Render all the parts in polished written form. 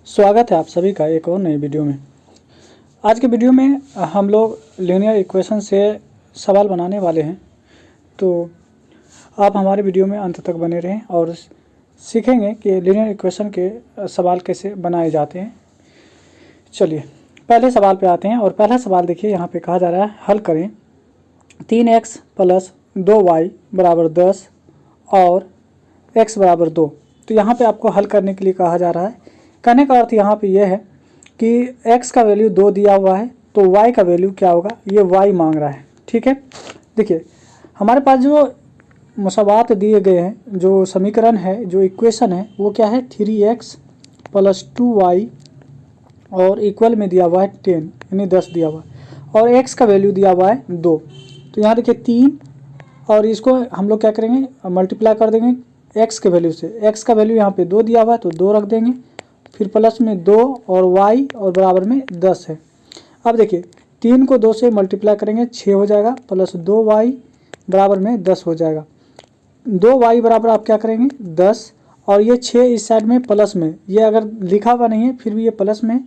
स्वागत है आप सभी का एक और नई वीडियो में। आज के वीडियो में हम लोग लीनियर इक्वेशन से सवाल बनाने वाले हैं, तो आप हमारे वीडियो में अंत तक बने रहें और सीखेंगे कि लीनियर इक्वेशन के सवाल कैसे बनाए जाते हैं। चलिए पहले सवाल पे आते हैं और पहला सवाल देखिए, यहाँ पे कहा जा रहा है हल करें 3x + 2y = 10 और x = 2। तो यहाँ पे आपको हल करने के लिए कहा जा रहा है। कहने का अर्थ यहाँ पे यह है कि x का वैल्यू 2 दिया हुआ है, तो y का वैल्यू क्या होगा, ये y मांग रहा है। ठीक है, देखिए हमारे पास जो मसावात दिए गए हैं, जो समीकरण है, जो इक्वेशन है, वो क्या है 3x + 2y और इक्वल में दिया हुआ है 10 यानी 10 दिया हुआ है और x का वैल्यू दिया हुआ है 2। तो यहाँ देखिए 3 और इसको हम लोग क्या करेंगे, मल्टीप्लाई कर देंगे x के वैल्यू से। x का वैल्यू यहाँ पे 2 दिया हुआ है तो 2 रख देंगे, फिर प्लस में 2 और y और बराबर में 10 है। अब देखिए 3 को 2 से मल्टीप्लाई करेंगे 6 हो जाएगा, प्लस 2y बराबर में 10 हो जाएगा। 2y बराबर आप क्या करेंगे 10 और ये 6 इस साइड में प्लस में, ये अगर लिखा हुआ नहीं है फिर भी ये प्लस में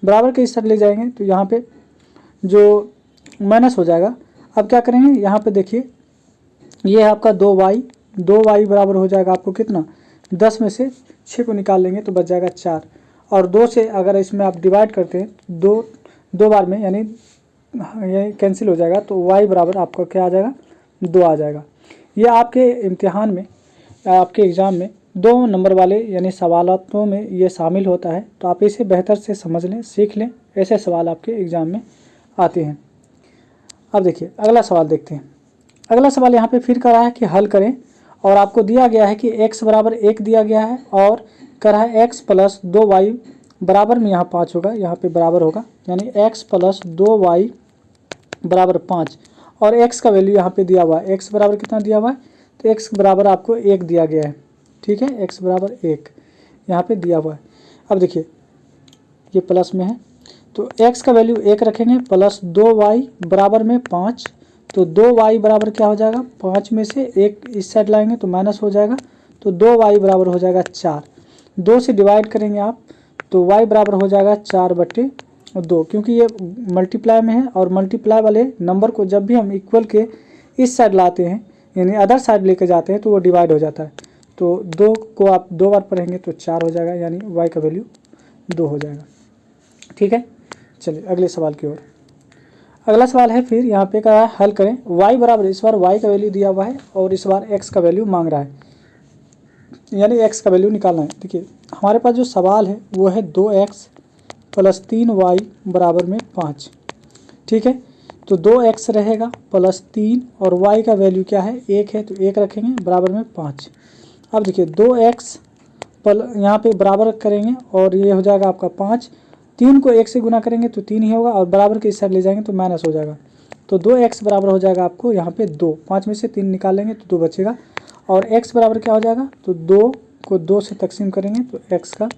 बराबर के इस साइड ले जाएंगे तो यहाँ पे जो माइनस हो जाएगा। अब क्या करेंगे, यहाँ पे देखिए ये है आपका 2y बराबर हो जाएगा आपको कितना, 10 में से 6 को निकाल लेंगे तो बच जाएगा 4 और 2 से अगर इसमें आप डिवाइड करते हैं दो बार में, यानी ये कैंसिल हो जाएगा तो y बराबर आपका क्या आ जाएगा 2 आ जाएगा। ये आपके इम्तिहान में या आपके एग्ज़ाम में 2 नंबर वाले यानी सवालों में ये शामिल होता है, तो आप इसे बेहतर से समझ लें, सीख लें, ऐसे सवाल आपके एग्ज़ाम में आते हैं। अब देखिए अगला सवाल देखते हैं। अगला सवाल यहाँ पे फिर कर रहा है कि हल करें और आपको दिया गया है कि x बराबर 1 दिया गया है और कर रहा है x + 2y बराबर में यहाँ 5 होगा, यहाँ पे बराबर होगा यानी x + 2y बराबर 5 और x का वैल्यू यहाँ पे दिया हुआ है। x बराबर कितना दिया हुआ है, तो x बराबर आपको 1 दिया गया है। ठीक है, x बराबर 1 यहाँ पे दिया हुआ है। अब देखिए ये प्लस में है तो x का वैल्यू 1 रखेंगे, प्लस 2y बराबर में 5, तो 2y बराबर क्या हो जाएगा, 5 में से 1 इस साइड लाएंगे तो माइनस हो जाएगा, तो 2y बराबर हो जाएगा 4। 2 से डिवाइड करेंगे आप तो y बराबर हो जाएगा 4/2, क्योंकि ये मल्टीप्लाई में है और मल्टीप्लाई वाले नंबर को जब भी हम इक्वल के इस साइड लाते हैं यानी अदर साइड लेके जाते हैं तो वो डिवाइड हो जाता है। तो 2 को आप 2 बार पढ़ेंगे तो 4 हो जाएगा, यानी y का वैल्यू 2 हो जाएगा। ठीक है, चलिए अगले सवाल की ओर। अगला सवाल है फिर यहाँ पे कहा है हल करें y बराबर, इस बार y का वैल्यू दिया हुआ है और इस बार x का वैल्यू मांग रहा है, यानी x का वैल्यू निकालना है। देखिए हमारे पास जो सवाल है वो है 2x + 3y बराबर में 5। ठीक है, तो 2x रहेगा प्लस 3 और y का वैल्यू क्या है 1 है, तो 1 रखेंगे बराबर में 5। अब देखिए 2x यहाँ पे बराबर करेंगे और ये हो जाएगा आपका 5, 3 को 1 से गुना करेंगे तो 3 ही होगा और बराबर के इस साइड ले जाएंगे तो माइनस हो जाएगा, तो 2x बराबर हो जाएगा आपको यहाँ पे 2। 5 में से 3 निकालेंगे तो 2 बचेगा और x बराबर क्या हो जाएगा, तो 2 को 2 से तकसीम करेंगे तो x का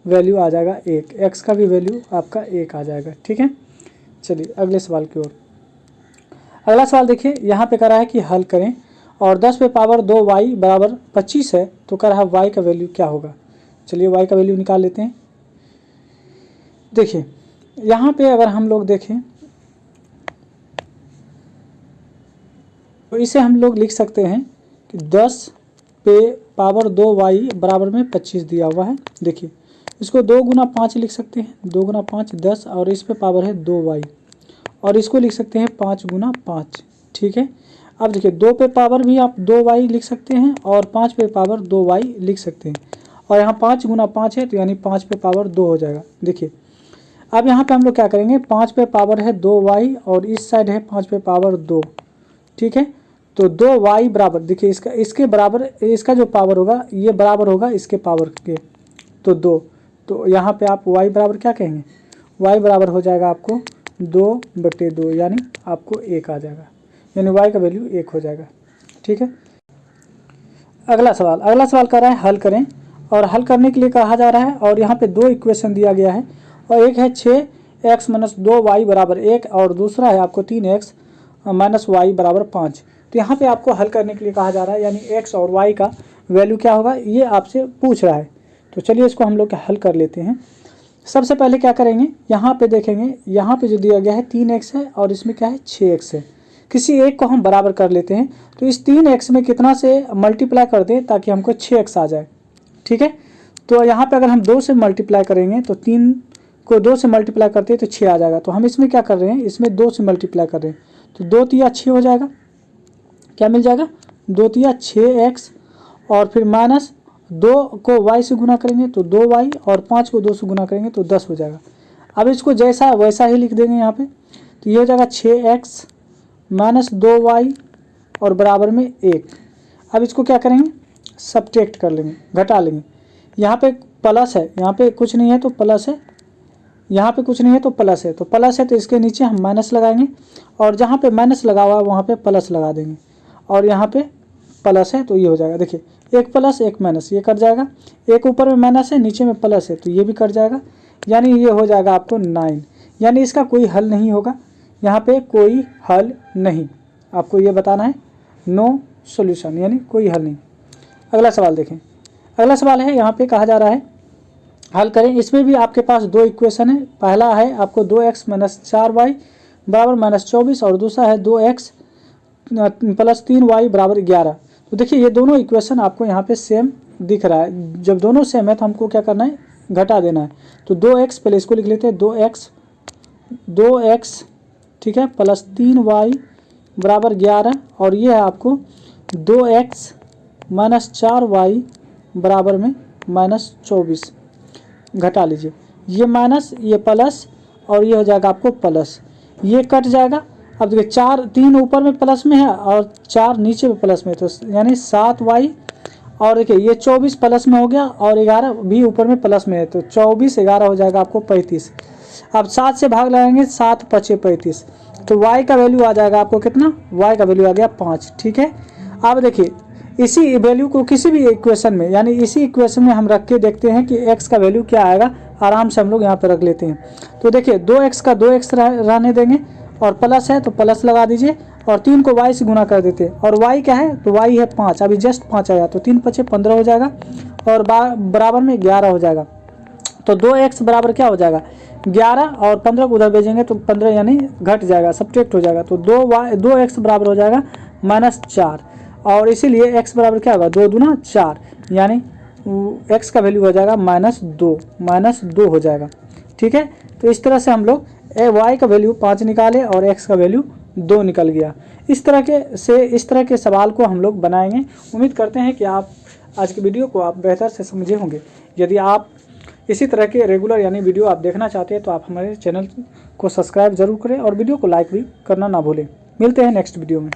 वैल्यू आ जाएगा 1, x का भी वैल्यू आपका 1 आ जाएगा। ठीक है, चलिए अगले सवाल की ओर। अगला सवाल देखिए यहाँ पे करा है कि हल करें और 10 पे पावर 2y बराबर 25 है, तो कह रहा है y का वैल्यू क्या होगा। चलिए y का वैल्यू निकाल लेते हैं। देखिए यहाँ पे अगर हम लोग देखें तो इसे हम लोग लिख सकते हैं कि 10 पे पावर 2y बराबर में 25 दिया हुआ है। देखिए इसको 2 गुना 5 लिख सकते हैं, 2 गुना 5 10 और इस पे पावर है 2y और इसको लिख सकते हैं 5 गुना 5। ठीक है, अब देखिए 2 पे पावर भी आप 2y लिख सकते हैं और 5 पे पावर 2y लिख सकते हैं और यहाँ 5 गुना 5 है तो यानी 5 पे पावर 2 हो जाएगा। देखिए अब यहाँ पे हम लोग क्या करेंगे, 5 पे पावर है 2y और इस साइड है 5 पे पावर 2। ठीक है, तो 2y बराबर, देखिए इसके बराबर इसका जो पावर होगा ये बराबर होगा इसके पावर के, तो 2, तो यहाँ पे आप y बराबर क्या कहेंगे, y बराबर हो जाएगा आपको 2/2 यानी आपको 1 आ जाएगा, यानी y का वैल्यू 1 हो जाएगा। ठीक है, अगला सवाल कर रहा है हल करें और हल करने के लिए कहा जा रहा है और यहाँ पे 2 इक्वेशन दिया गया है और एक है 6x - 2y बराबर 1 और दूसरा है आपको 3x - y बराबर 5। तो यहाँ पे आपको हल करने के लिए कहा जा रहा है, यानी x और y का वैल्यू क्या होगा ये आपसे पूछ रहा है। तो चलिए इसको हम लोग हल कर लेते हैं। सबसे पहले क्या करेंगे, यहाँ पे देखेंगे, यहाँ पे जो दिया गया है 3x है और इसमें क्या है 6x है। किसी एक को हम बराबर कर लेते हैं, तो इस 3x में कितना से मल्टीप्लाई कर दें ताकि हमको 6x आ जाए। ठीक है, तो यहाँ पे अगर हम 2 से मल्टीप्लाई करेंगे तो 3 को 2 से मल्टीप्लाई करते हैं तो 6 आ जाएगा। तो हम इसमें क्या कर रहे हैं, इसमें 2 से मल्टीप्लाई कर रहे हैं, तो 2 तिया 6 हो जाएगा। क्या मिल जाएगा, 2 तिया 6x और फिर माइनस 2 को y से गुना करेंगे तो 2y और 5 को 2 से गुना करेंगे तो 10 हो जाएगा। अब इसको जैसा वैसा ही लिख देंगे यहाँ पे, तो ये हो जाएगा 6x माइनस 2y और बराबर में 1। अब इसको क्या करेंगे, सब्ट्रैक्ट कर लेंगे, घटा लेंगे। यहाँ पे प्लस है, यहाँ पे कुछ नहीं है तो प्लस है, यहाँ पे कुछ नहीं है तो प्लस है, तो प्लस है तो इसके नीचे हम माइनस लगाएंगे और जहाँ पे माइनस लगा हुआ है वहाँ पे प्लस लगा देंगे और यहाँ पे प्लस है तो ये हो जाएगा। देखिए, एक प्लस एक माइनस, ये कट जाएगा, एक ऊपर में माइनस है नीचे में प्लस है तो ये भी कट जाएगा, यानी ये हो जाएगा आपको 9। यानी इसका कोई हल नहीं होगा, यहाँ पे कोई हल नहीं, आपको ये बताना है, नो सॉल्यूशन, यानी कोई हल नहीं। अगला सवाल देखें। अगला सवाल है, यहाँ पे कहा जा रहा है हल करें। इसमें भी आपके पास 2 इक्वेशन है। पहला है आपको 2x माइनस 4y बराबर -24 और दूसरा है 2x प्लस 3y बराबर 11। तो देखिए, ये दोनों इक्वेशन आपको यहाँ पे सेम दिख रहा है। जब दोनों सेम है तो हमको क्या करना है, घटा देना है। तो 2x, पहले इसको लिख लेते हैं, 2x ठीक है प्लस 3y बराबर 11 और ये है आपको 2x माइनस 4y बराबर में -24। घटा लीजिए, ये माइनस ये प्लस और ये हो जाएगा आपको प्लस, ये कट जाएगा। अब देखिए 3 ऊपर में प्लस में है और 4 नीचे में प्लस में, तो यानी 7y और देखिए ये 24 प्लस में हो गया और 11 भी ऊपर में प्लस में है, तो 24 11 हो जाएगा आपको 35। अब 7 से भाग लगाएंगे, 7 5 35, तो y का वैल्यू आ जाएगा आपको कितना, y का वैल्यू आ गया 5। ठीक है, अब देखिए इसी वैल्यू को किसी भी इक्वेशन में, यानी इसी इक्वेशन में हम रख के देखते हैं कि x का वैल्यू क्या आएगा। आराम से हम लोग यहाँ पे रख लेते हैं। तो देखिए 2x का 2x रहने देंगे और प्लस है तो प्लस लगा दीजिए और 3 को y से गुना कर देते हैं और y क्या है, तो y है 5, अभी जस्ट 5 आया, तो 3 5 15 हो जाएगा और बराबर में 11 हो जाएगा। तो 2x बराबर क्या हो जाएगा, 11 और 15 को उधर भेजेंगे तो 15 यानी घट जाएगा, सब्ट्रैक्ट हो जाएगा। तो 2x बराबर हो जाएगा -4 और इसीलिए x बराबर क्या होगा, 2 दूना 4, यानी x का वैल्यू हो जाएगा -2 हो जाएगा। ठीक है, तो इस तरह से हम लोग y का वैल्यू 5 निकाले और x का वैल्यू 2 निकल गया। इस तरह के सवाल को हम लोग बनाएंगे। उम्मीद करते हैं कि आप आज की वीडियो को आप बेहतर से समझे होंगे। यदि आप इसी तरह के रेगुलर यानी वीडियो आप देखना चाहते हैं तो आप हमारे चैनल को सब्सक्राइब जरूर करें और वीडियो को लाइक भी करना ना भूलें। मिलते हैं नेक्स्ट वीडियो में।